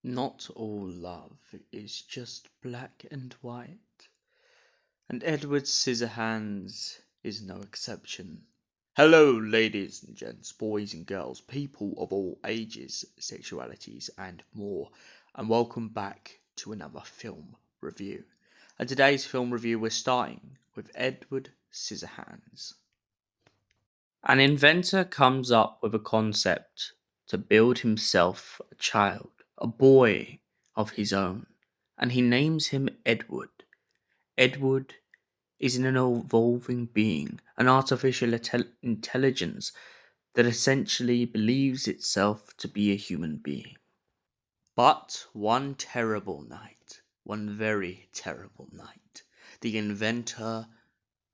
Not all love is just black and white, and Edward Scissorhands is no exception. Hello, ladies and gents, boys and girls, people of all ages, sexualities, and more, and welcome back to another film review. And today's film review, we're starting with Edward Scissorhands. An inventor comes up with a concept to build himself a child, a boy of his own, and he names him Edward. Edward is an evolving being, an artificial intelligence that essentially believes itself to be a human being. But one terrible night, one very terrible night, the inventor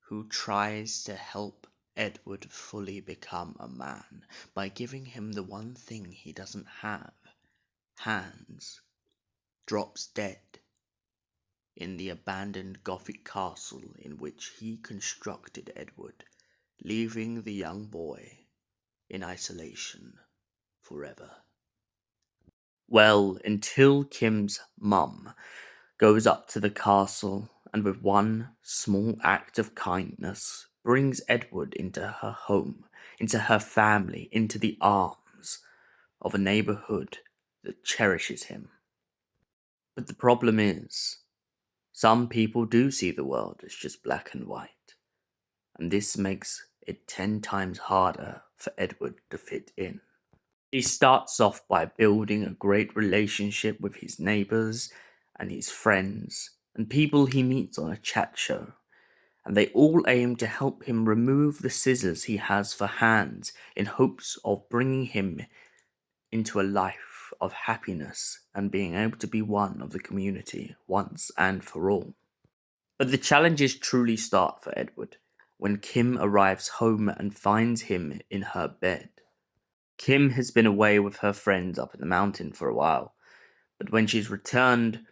who tries to help Edward fully become a man by giving him the one thing he doesn't have, hands, drops dead in the abandoned Gothic castle in which he constructed Edward, leaving the young boy in isolation forever. Well, until Kim's mum goes up to the castle and with one small act of kindness brings Edward into her home, into her family, into the arms of a neighborhood that cherishes him. But the problem is, some people do see the world as just black and white, and this makes it 10 times harder for Edward to fit in. He starts off by building a great relationship with his neighbors and his friends and people he meets on a chat show, and they all aim to help him remove the scissors he has for hands in hopes of bringing him into a life of happiness and being able to be one of the community once and for all. But the challenges truly start for Edward when Kim arrives home and finds him in her bed. Kim has been away with her friends up in the mountain for a while, but when she's returned,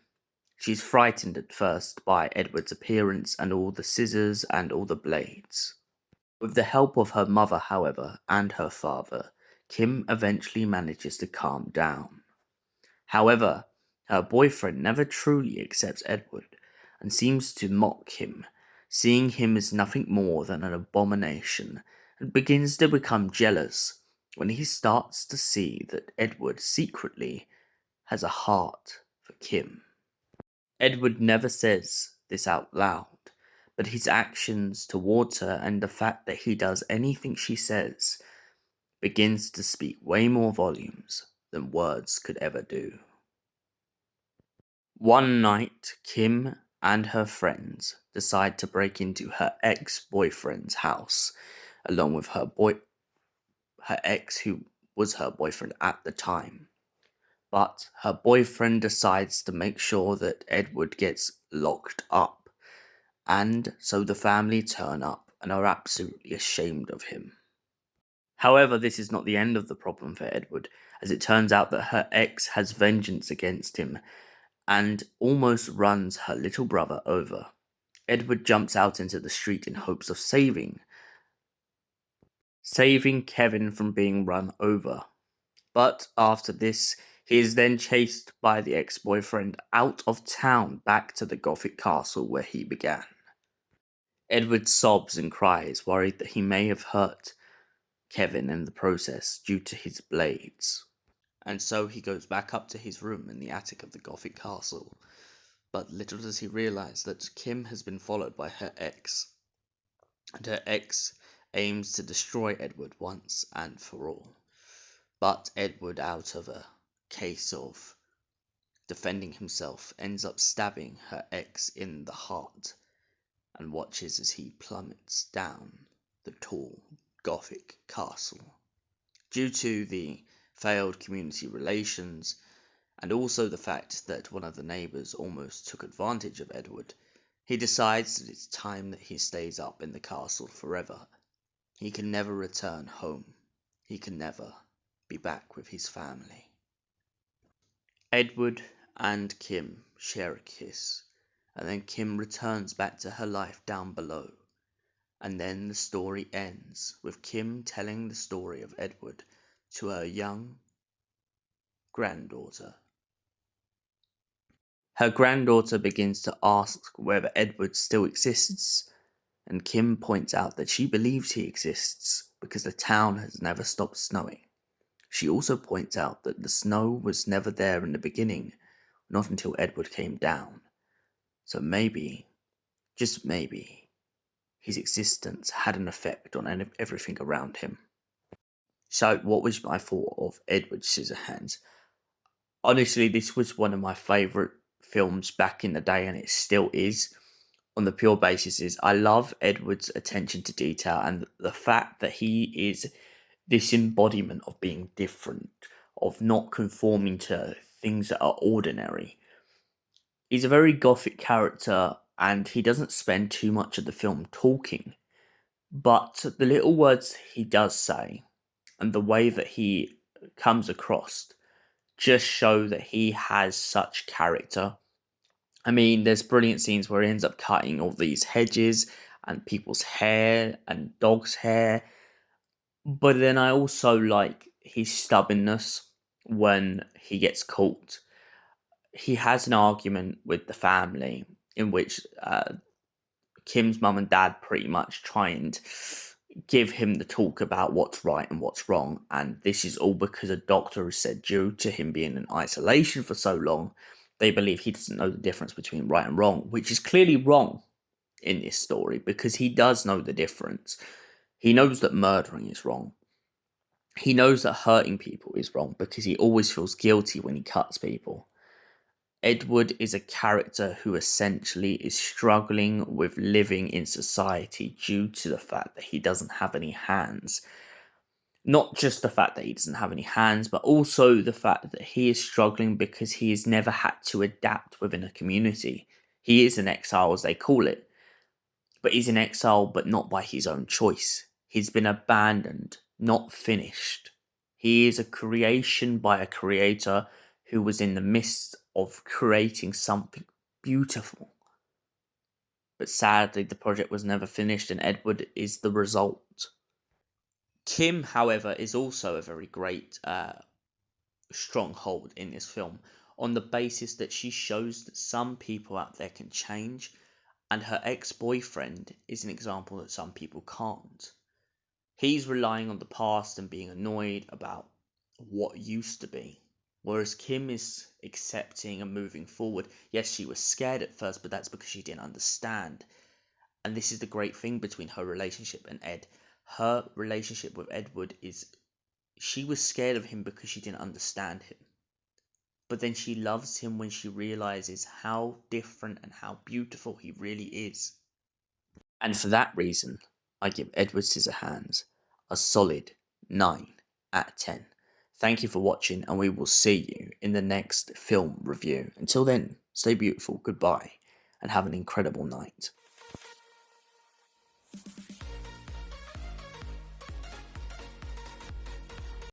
she's frightened at first by Edward's appearance and all the scissors and all the blades. With the help of her mother, however, and her father, Kim eventually manages to calm down. However, her boyfriend never truly accepts Edward and seems to mock him, seeing him as nothing more than an abomination, and begins to become jealous when he starts to see that Edward secretly has a heart for Kim. Edward never says this out loud, but his actions towards her and the fact that he does anything she says begins to speak way more volumes than words could ever do. One night, Kim and her friends decide to break into her ex-boyfriend's house, along with her ex who was her boyfriend at the time. But her boyfriend decides to make sure that Edward gets locked up, and so the family turn up and are absolutely ashamed of him. However, this is not the end of the problem for Edward, as it turns out that her ex has vengeance against him and almost runs her little brother over. Edward jumps out into the street in hopes of saving Kevin from being run over. But after this, he is then chased by the ex-boyfriend out of town back to the Gothic castle where he began. Edward sobs and cries, worried that he may have hurt Kevin in the process due to his blades. And so he goes back up to his room in the attic of the Gothic castle. But little does he realize that Kim has been followed by her ex, and her ex aims to destroy Edward once and for all. But Edward, out of a case of defending himself, ends up stabbing her ex in the heart and watches as he plummets down the tall Gothic castle. Due to the failed community relations, and also the fact that one of the neighbors almost took advantage of Edward, he decides that it's time that he stays up in the castle forever. He can never return home. He can never be back with his family. Edward and Kim share a kiss, and then Kim returns back to her life down below. And then the story ends with Kim telling the story of Edward to her young granddaughter. Her granddaughter begins to ask whether Edward still exists, and Kim points out that she believes he exists because the town has never stopped snowing. She also points out that the snow was never there in the beginning, not until Edward came down. So maybe, just maybe, his existence had an effect on everything around him. So, what was my thought of Edward Scissorhands? Honestly, this was one of my favourite films back in the day, and it still is. On the pure basis, is I love Edward's attention to detail and the fact that he is this embodiment of being different, of not conforming to things that are ordinary. He's a very gothic character, and he doesn't spend too much of the film talking, but the little words he does say and the way that he comes across just show that he has such character. I mean, there's brilliant scenes where he ends up cutting all these hedges and people's hair and dogs' hair. But then I also like his stubbornness when he gets caught. He has an argument with the family in which Kim's mum and dad pretty much try and give him the talk about what's right and what's wrong. And this is all because a doctor has said, due to him being in isolation for so long, they believe he doesn't know the difference between right and wrong, which is clearly wrong in this story because he does know the difference. He knows that murdering is wrong. He knows that hurting people is wrong because he always feels guilty when he cuts people. Edward is a character who essentially is struggling with living in society due to the fact that he doesn't have any hands. Not just the fact that he doesn't have any hands, but also the fact that he is struggling because he has never had to adapt within a community. He is an exile, as they call it, but he's an exile, but not by his own choice. He's been abandoned, not finished. He is a creation by a creator who was in the midst of creating something beautiful. But sadly, the project was never finished, and Edward is the result. Kim, however, is also a very great stronghold in this film on the basis that she shows that some people out there can change, and her ex-boyfriend is an example that some people can't. He's relying on the past and being annoyed about what used to be. Whereas Kim is accepting and moving forward. Yes, she was scared at first, but that's because she didn't understand. And this is the great thing between her relationship and Ed. Her relationship with Edward is she was scared of him because she didn't understand him. But then she loves him when she realizes how different and how beautiful he really is. And for that reason, I give Edward Scissorhands a solid 9 out of 10. Thank you for watching, and we will see you in the next film review. Until then, stay beautiful, goodbye, and have an incredible night.